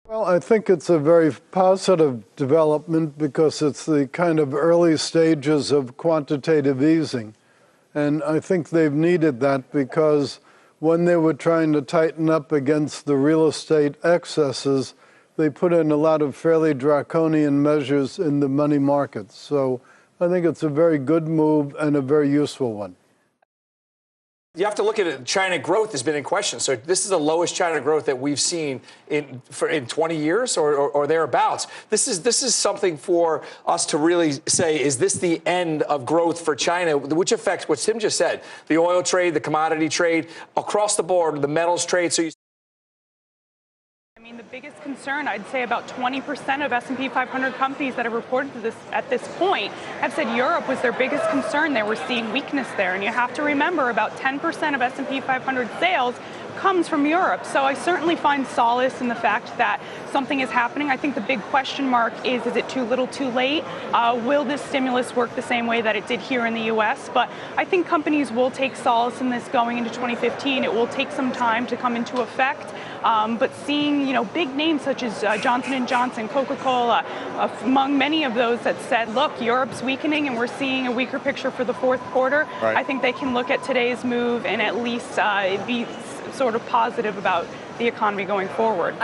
Well, I think it's a very positive development because it's the kind of early stages of quantitative easing. And I think they've needed that because when they were trying to tighten up against the real estate excesses, they put in a lot of fairly draconian measures in the money markets. So I think it's a very good move and a very useful one. You have to look at it. China growth has been in question. So this is the lowest China growth that we've seen in 20 years or thereabouts. This is something for us to really say, is this the end of growth for China, which affects what Tim just said, the oil trade, the commodity trade, across the board, the metals trade. So the biggest concern, I'd say about 20% of S&P 500 companies that have reported this at this point have said Europe was their biggest concern. They were seeing weakness there. And you have to remember about 10% of S&P 500 sales comes from Europe. So I certainly find solace in the fact that something is happening. I think the big question mark is it too little too late? Will this stimulus work the same way that it did here in the U.S.? But I think companies will take solace in this going into 2015. It will take some time to come into effect. But seeing, big names such as Johnson & Johnson, Coca-Cola, among many of those that said, look, Europe's weakening and we're seeing a weaker picture for the fourth quarter, right. I think they can look at today's move and at least be sort of positive about the economy going forward.